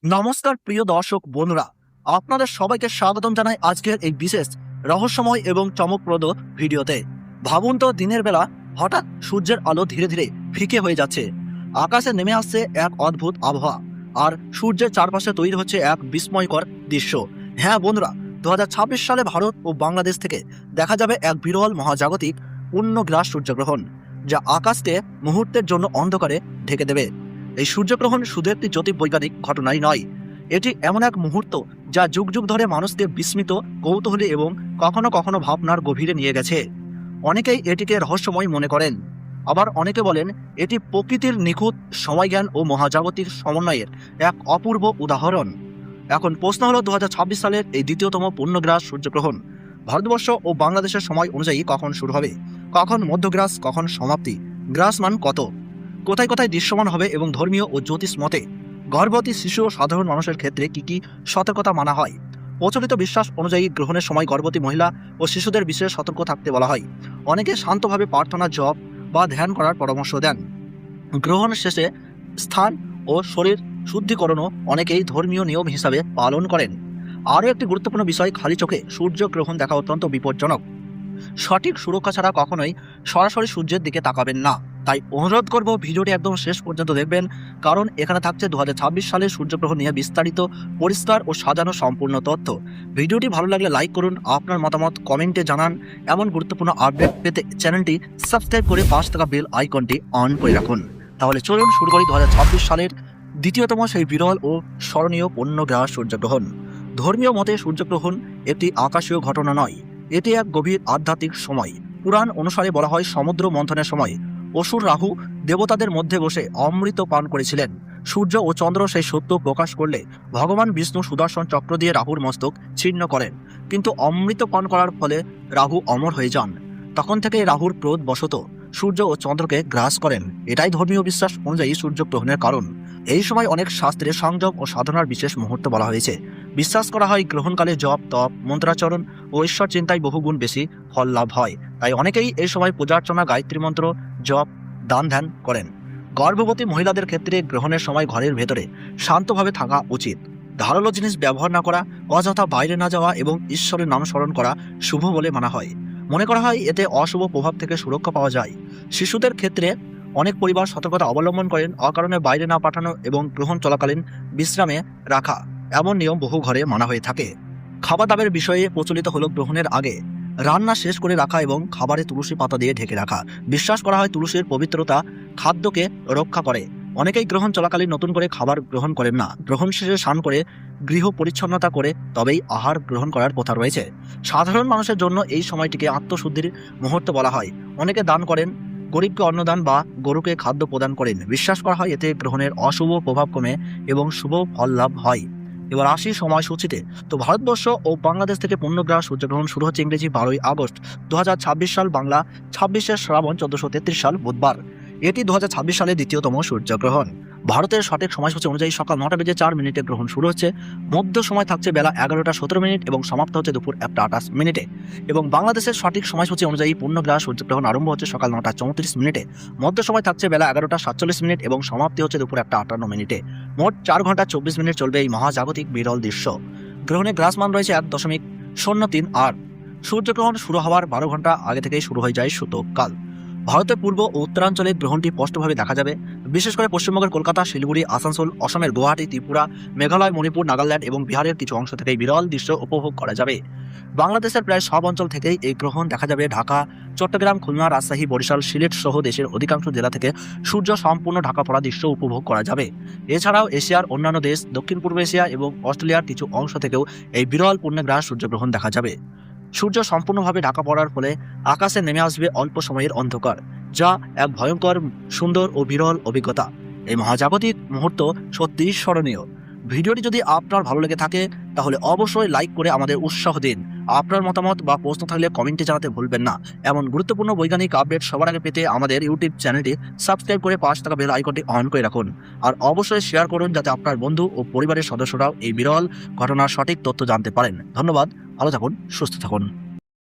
নমস্কার প্রিয় দর্শক বন্ধুরা, আপনাদের সবাইকে স্বাগতম জানাই আজকের এই বিশেষ রহস্যময় এবং চমকপ্রদ ভিডিওতে। ভাবুন তো, দিনের বেলা হঠাৎ সূর্যের আলো ধীরে ধীরে ফিকে হয়ে যাচ্ছে, আকাশে নেমে আসছে এক অদ্ভুত আবহাওয়া, আর সূর্যের চারপাশে তৈরি হচ্ছে এক বিস্ময়কর দৃশ্য। হ্যাঁ বন্ধুরা, 2026 সালে ভারত ও বাংলাদেশ থেকে দেখা যাবে এক বিরল মহাজাগতিক পূর্ণগ্রাস সূর্যগ্রহণ, যা আকাশকে মুহূর্তের জন্য অন্ধকারে ঢেকে দেবে। এই সূর্যগ্রহণ শুধু একটি জ্যোতির্বৈজ্ঞানিক ঘটনাই নয়, এটি এমন এক মুহূর্ত যা যুগ যুগ ধরে মানুষকে বিস্মিত, কৌতূহলী এবং কখনো কখনো ভাবনার গভীরে নিয়ে গেছে। অনেকেই এটিকে রহস্যময় মনে করেন, আবার অনেকে বলেন এটি প্রকৃতির নিখুঁত সময়জ্ঞান ও মহাজাগতিক সমন্বয়ের এক অপূর্ব উদাহরণ। এখন প্রশ্ন হলো, 2026 সালের এই দ্বিতীয়তম পূর্ণগ্রাস সূর্যগ্রহণ ভারতবর্ষ ও বাংলাদেশের সময় অনুযায়ী কখন শুরু হবে, কখন মধ্যগ্রাস, কখন সমাপ্তি, গ্রাসমান কত, কোথায় কোথায় দৃশ্যমান হবে এবং ধর্মীয় ও জ্যোতিষ মতে গর্ভবতী শিশু ও সাধারণ মানুষের ক্ষেত্রে কি কি সতর্কতা মানা হয়। প্রচলিত বিশ্বাস অনুযায়ী গ্রহণের সময় গর্ভবতী মহিলা ও শিশুদের বিষয়ে সতর্ক থাকতে বলা হয়। অনেকে শান্তভাবে প্রার্থনা, জপ বা ধ্যান করার পরামর্শ দেন। গ্রহণ শেষে স্থান ও শরীর শুদ্ধিকরণও অনেকেই ধর্মীয় নিয়ম হিসাবে পালন করেন। আরও একটি গুরুত্বপূর্ণ বিষয়, খালি চোখে সূর্যগ্রহণ দেখা অত্যন্ত বিপজ্জনক। সঠিক সুরক্ষা ছাড়া কখনোই সরাসরি সূর্যের দিকে তাকাবেন না। তাই অনুরোধ করব, ভিডিওটি একদম শেষ পর্যন্ত দেখবেন, কারণ এখানে থাকছে 2026 সালের সূর্যগ্রহণ নিয়ে বিস্তারিত, পরিষ্কার ও সাজানো সম্পূর্ণ তথ্য। ভিডিওটি ভালো লাগলে লাইক করুন, আপনার মতামত কমেন্টে জানান। এমন গুরুত্বপূর্ণ আপডেট পেতে চ্যানেলটি সাবস্ক্রাইব করে পাশে থাকা বেল আইকনটি অন করে রাখুন। তাহলে চলুন শুরু করি 2026 সালের দ্বিতীয়তম সেই বিরল ও স্মরণীয় পূর্ণগ্রাস সূর্যগ্রহণ। ধর্মীয় মতে সূর্যগ্রহণ একটি আকাশীয় ঘটনা নয়, এটি এক গভীর আধ্যাত্মিক সময়। পুরাণ অনুসারে বলা হয়, সমুদ্র মন্থনের সময় অসুর রাহু দেবতাদের মধ্যে বসে অমৃত পান করেছিলেন। সূর্য ও চন্দ্র সেই সত্য প্রকাশ করলে ভগবান বিষ্ণু সুদর্শন চক্র দিয়ে রাহুর মস্তক ছিন্ন করেন, কিন্তু অমৃত পান করার ফলে রাহু অমর হয়ে যান। তখন থেকে রাহুর ক্রোধ বশত সূর্য ও চন্দ্রকে গ্রাস করেন। এটাই ধর্মীয় বিশ্বাস অনুযায়ী সূর্যগ্রহণের কারণ। এই সময় অনেক শাস্ত্রে সংযম ও সাধনার বিশেষ মুহূর্ত বলা হয়েছে। বিশ্বাস করা হয়, গ্রহণকালে জপ, তপ, মন্ত্রাচরণ ও ঈশ্বর চিন্তায় বহুগুণ বেশি ফল লাভ হয়। তাই অনেকেই এই সময় পূজার্চনা, গায়ত্রী মন্ত্র, জপ, দান ধ্যান করেন। গর্ভবতী মহিলাদের ক্ষেত্রে গ্রহণের সময় ঘরের ভেতরে শান্তভাবে থাকা উচিত। ধারালো জিনিস ব্যবহার না করা, অযথা বাইরে না যাওয়া এবং ঈশ্বরের নাম স্মরণ করা শুভ বলে মানা হয়। মনে করা হয় এতে অশুভ প্রভাব থেকে সুরক্ষা পাওয়া যায়। শিশুদের ক্ষেত্রে অনেক পরিবার সতর্কতা অবলম্বন করেন, অকারণে বাইরে না পাঠানো এবং গ্রহণ চলাকালীন বিশ্রামে রাখা, এমন নিয়ম বহু ঘরে মানা হয়ে থাকে। খাবার দাবার বিষয়ে প্রচলিত হলো, গ্রহণের আগে রান্না শেষ করে রাখা এবং খাবারে তুলসী পাতা দিয়ে ঢেকে রাখা। বিশ্বাস করা হয় তুলসীর পবিত্রতা খাদ্যকে রক্ষা করে। অনেকেই গ্রহণ চলাকালীন নতুন করে খাবার গ্রহণ করেন না। গ্রহণ শেষে স্নান করে গৃহ পরিচ্ছন্নতা করে তবেই আহার গ্রহণ করার প্রথা রয়েছে। সাধারণ মানুষের জন্য এই সময়টিকে আত্মশুদ্ধির মুহূর্ত বলা হয়। অনেকে দান করেন, গরিবকে অন্নদান বা গরুকে খাদ্য প্রদান করেন। বিশ্বাস করা হয় এতে গ্রহণের অশুভ প্রভাব কমে এবং শুভ ফল লাভ হয়। এবার আসি সময়সূচিতে। তো ভারতবর্ষ ও বাংলাদেশ থেকে পূর্ণগ্রাস সূর্যগ্রহণ শুরু হচ্ছে ইংরেজি 12ই আগস্ট 2026 সাল, বাংলা 26শে শ্রাবণ 1433 সাল বুধবার। এটি 2026 সালের দ্বিতীয়তম সূর্যগ্রহণ। ভারতের সঠিক সময়সূচি অনুযায়ী সকাল 9:04 গ্রহণ শুরু হচ্ছে, মধ্য সময় থাকছে বেলা 11:17 এবং সমাপ্ত হচ্ছে দুপুর 1:28। এবং বাংলাদেশের সঠিক সময়সূচি অনুযায়ী পূর্ণগ্রাস সূর্যগ্রহণ আরম্ভ হচ্ছে সকাল 9:34, মধ্য সময় থাকছে বেলা 11:47 এবং সমাপ্তি হচ্ছে দুপুর 1:58। মোট 4 ঘন্টা 24 মিনিট চলবে এই মহাজাগতিক বিরল দৃশ্য। গ্রহণের গ্রাসমান রয়েছে 1.038। সূর্যগ্রহণ শুরু হওয়ার 12 ঘন্টা আগে থেকেই শুরু হয়ে যায় সূতককাল। ভারতের পূর্ব ও উত্তরাঞ্চলে গ্রহণটি স্পষ্টভাবে দেখা যাবে, বিশেষ করে পশ্চিমবঙ্গের কলকাতা, শিলিগুড়ি, আসানসোল, অসমের গুয়াহাটি, ত্রিপুরা, মেঘালয়, মণিপুর, নাগাল্যান্ড এবং বিহারের কিছু অংশ থেকে বিরল দৃশ্য উপভোগ করা যাবে। বাংলাদেশের প্রায় সব অঞ্চল থেকেই এই গ্রহণ দেখা যাবে। ঢাকা, চট্টগ্রাম, খুলনা, রাজশাহী, বরিশাল, সিলেট সহ দেশের অধিকাংশ জেলা থেকে সূর্য সম্পূর্ণ ঢাকা পড়া দৃশ্য উপভোগ করা যাবে। এছাড়াও এশিয়ার অন্যান্য দেশ, দক্ষিণ পূর্ব এশিয়া এবং অস্ট্রেলিয়ার কিছু অংশ থেকেও এই বিরল পূর্ণগ্রাস সূর্যগ্রহণ দেখা যাবে। সূর্য সম্পূর্ণভাবে ঢাকা পড়ার ফলে আকাশে নেমে আসবে অল্প সময়ের অন্ধকার, যা এক ভয়ঙ্কর, সুন্দর ও বিরল অভিজ্ঞতা। এই মহাজাগতিক মুহূর্ত সত্যিই স্মরণীয়। ভিডিওটি যদি আপনার ভালো লেগে থাকে তাহলে অবশ্যই লাইক করে আমাদের উৎসাহ দিন। আপনার মতামত বা প্রশ্ন থাকলে কমেন্টে জানাতে ভুলবেন না। এমন গুরুত্বপূর্ণ বৈজ্ঞানিক আপডেট সবার আগে পেতে আমাদের ইউটিউব চ্যানেলটি সাবস্ক্রাইব করে পাশে থাকা বেল আইকনটি অন করে রাখুন। আর অবশ্যই শেয়ার করুন, যাতে আপনার বন্ধু ও পরিবারের সদস্যরাও এই বিরল ঘটনার সঠিক তথ্য জানতে পারেন। ধন্যবাদ। ভালো থাকুন, সুস্থ থাকুন।